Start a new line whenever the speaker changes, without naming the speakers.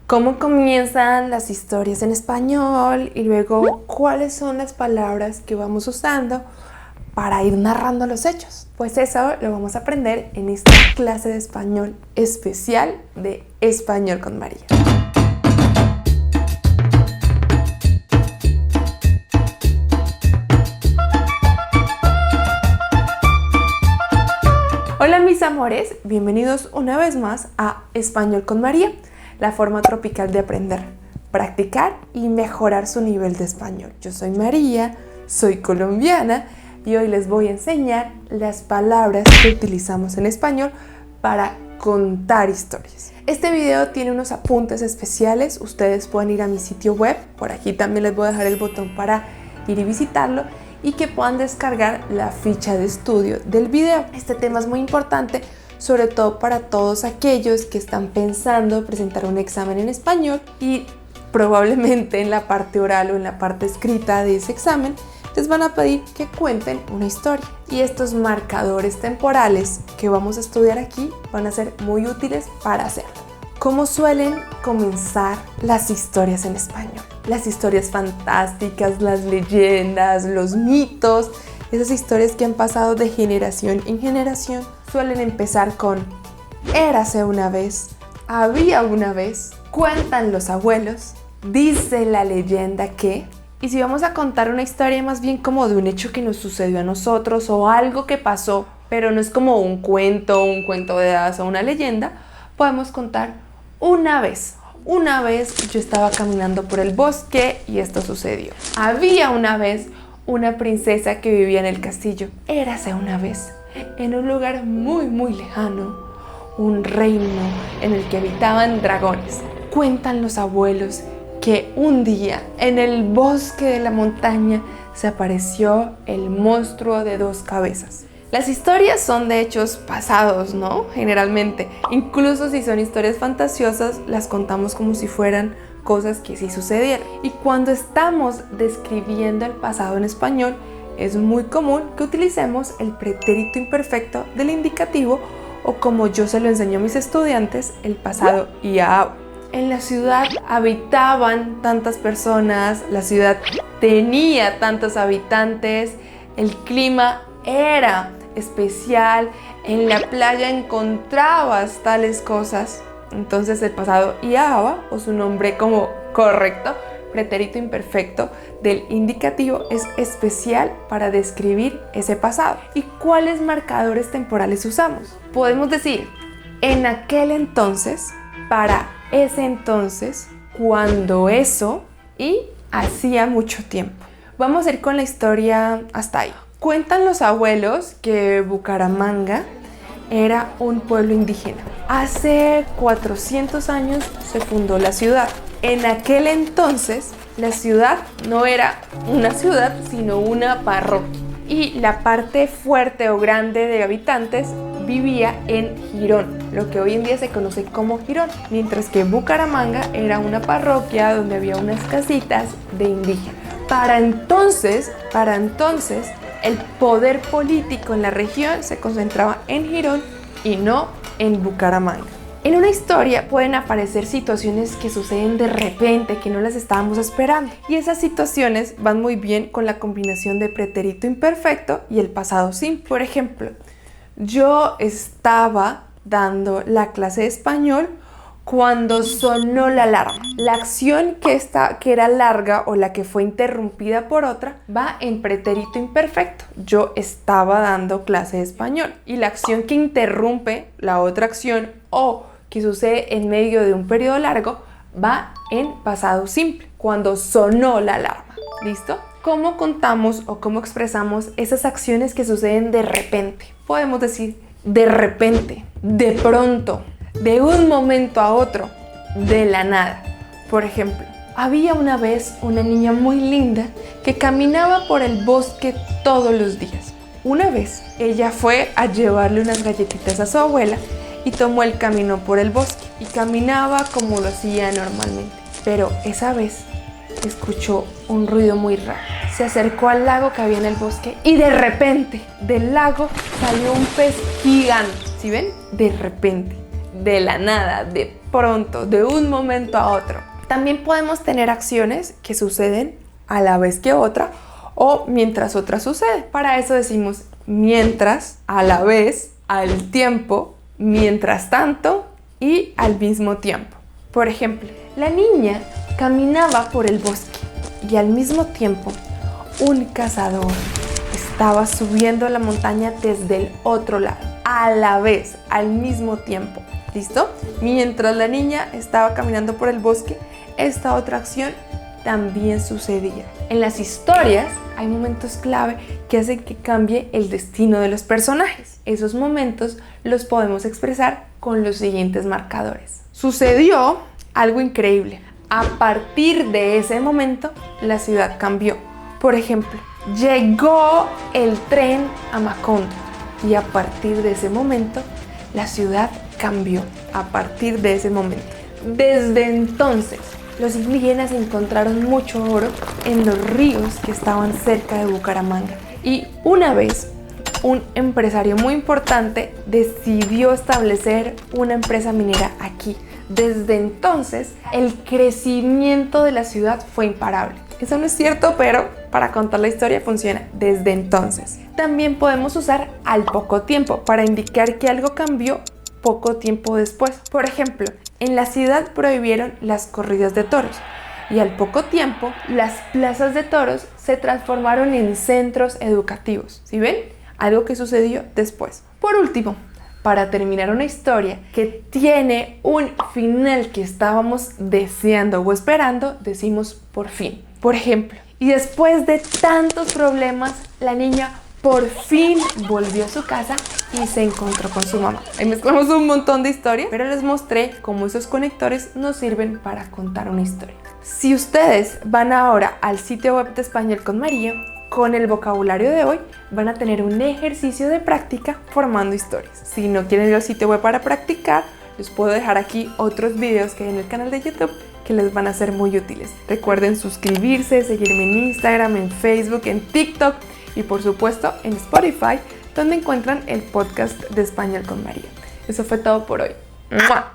cómo comienzan las historias en español y luego cuáles son las palabras que vamos usando para ir narrando los hechos. Pues eso lo vamos a aprender en esta clase de español especial de Español con María. Hola mis amores, bienvenidos una vez más a Español con María, la forma tropical de aprender, practicar y mejorar su nivel de español. Yo soy María, soy colombiana y hoy les voy a enseñar las palabras que utilizamos en español para contar historias. Este video tiene unos apuntes especiales, ustedes pueden ir a mi sitio web, por aquí también les voy a dejar el botón para ir y visitarlo y que puedan descargar la ficha de estudio del video. Este tema es muy importante, sobre todo para todos aquellos que están pensando presentar un examen en español y probablemente en la parte oral o en la parte escrita de ese examen les van a pedir que cuenten una historia. Y estos marcadores temporales que vamos a estudiar aquí van a ser muy útiles para hacerlo. ¿Cómo suelen comenzar las historias en español? Las historias fantásticas, las leyendas, los mitos, esas historias que han pasado de generación en generación, suelen empezar con érase una vez, había una vez, cuentan los abuelos, dice la leyenda que... Y si vamos a contar una historia más bien como de un hecho que nos sucedió a nosotros o algo que pasó, pero no es como un cuento de hadas o una leyenda, podemos contar una vez. Una vez yo estaba caminando por el bosque y esto sucedió. Había una vez una princesa que vivía en el castillo. Érase una vez, en un lugar muy lejano, un reino en el que habitaban dragones. Cuentan los abuelos que un día en el bosque de la montaña se apareció el monstruo de 2 cabezas. Las historias son de hechos pasados, ¿no? Generalmente, incluso si son historias fantasiosas, las contamos como si fueran cosas que sí sucedieron. Y cuando estamos describiendo el pasado en español, es muy común que utilicemos el pretérito imperfecto del indicativo o, como yo se lo enseño a mis estudiantes, el pasado IAO. En la ciudad habitaban tantas personas, la ciudad tenía tantos habitantes, el clima era especial, en la playa encontrabas tales cosas. Entonces el pasado IABA, o su nombre como correcto, pretérito imperfecto del indicativo, es especial para describir ese pasado. ¿Y cuáles marcadores temporales usamos? Podemos decir en aquel entonces, para ese entonces, cuando eso y hacía mucho tiempo. Vamos a ir con la historia hasta ahí. Cuentan los abuelos que Bucaramanga era un pueblo indígena. Hace 400 años se fundó la ciudad. En aquel entonces, la ciudad no era una ciudad, sino una parroquia. Y la parte fuerte o grande de habitantes vivía en Girón, lo que hoy en día se conoce como Girón, mientras que Bucaramanga era una parroquia donde había unas casitas de indígenas. Para entonces, el poder político en la región se concentraba en Girón y no en Bucaramanga. En una historia pueden aparecer situaciones que suceden de repente, que no las estábamos esperando. Y esas situaciones van muy bien con la combinación de pretérito imperfecto y el pasado simple. Por ejemplo, yo estaba dando la clase de español cuando sonó la alarma. La acción que era larga o la que fue interrumpida por otra va en pretérito imperfecto. Yo estaba dando clase de español. Y la acción que interrumpe la otra acción o que sucede en medio de un periodo largo va en pasado simple, cuando sonó la alarma. ¿Listo? ¿Cómo contamos o cómo expresamos esas acciones que suceden de repente? Podemos decir de repente, de pronto, de un momento a otro, de la nada. Por ejemplo, había una vez una niña muy linda que caminaba por el bosque todos los días. Una vez ella fue a llevarle unas galletitas a su abuela y tomó el camino por el bosque y caminaba como lo hacía normalmente. Pero esa vez escuchó un ruido muy raro. Se acercó al lago que había en el bosque y de repente del lago salió un pez gigante. ¿Sí ven? De repente, de la nada, de pronto, de un momento a otro. También podemos tener acciones que suceden a la vez que otra o mientras otra sucede. Para eso decimos mientras, a la vez, al tiempo, mientras tanto y al mismo tiempo. Por ejemplo, la niña caminaba por el bosque y al mismo tiempo un cazador estaba subiendo la montaña desde el otro lado, a la vez, al mismo tiempo. ¿Listo? Mientras la niña estaba caminando por el bosque, esta otra acción también sucedía. En las historias hay momentos clave que hacen que cambie el destino de los personajes. Esos momentos los podemos expresar con los siguientes marcadores. Sucedió algo increíble. A partir de ese momento, la ciudad cambió. Por ejemplo, llegó el tren a Macondo y a partir de ese momento, la ciudad cambió. A partir de ese momento. Desde entonces, los indígenas encontraron mucho oro en los ríos que estaban cerca de Bucaramanga. Y una vez, un empresario muy importante decidió establecer una empresa minera aquí. Desde entonces, el crecimiento de la ciudad fue imparable. Eso no es cierto, pero para contar la historia funciona desde entonces. También podemos usar al poco tiempo para indicar que algo cambió poco tiempo después. Por ejemplo, en la ciudad prohibieron las corridas de toros y al poco tiempo las plazas de toros se transformaron en centros educativos. ¿Sí ven? Algo que sucedió después. Por último, para terminar una historia que tiene un final que estábamos deseando o esperando, decimos por fin. Por ejemplo, y después de tantos problemas, la niña por fin volvió a su casa y se encontró con su mamá. Ahí mezclamos un montón de historias, pero les mostré cómo esos conectores nos sirven para contar una historia. Si ustedes van ahora al sitio web de Español con María, con el vocabulario de hoy van a tener un ejercicio de práctica formando historias. Si no quieren ir al sitio web para practicar, les puedo dejar aquí otros videos que hay en el canal de YouTube que les van a ser muy útiles. Recuerden suscribirse, seguirme en Instagram, en Facebook, en TikTok y por supuesto en Spotify, donde encuentran el podcast de Español con María. Eso fue todo por hoy. ¡Mua!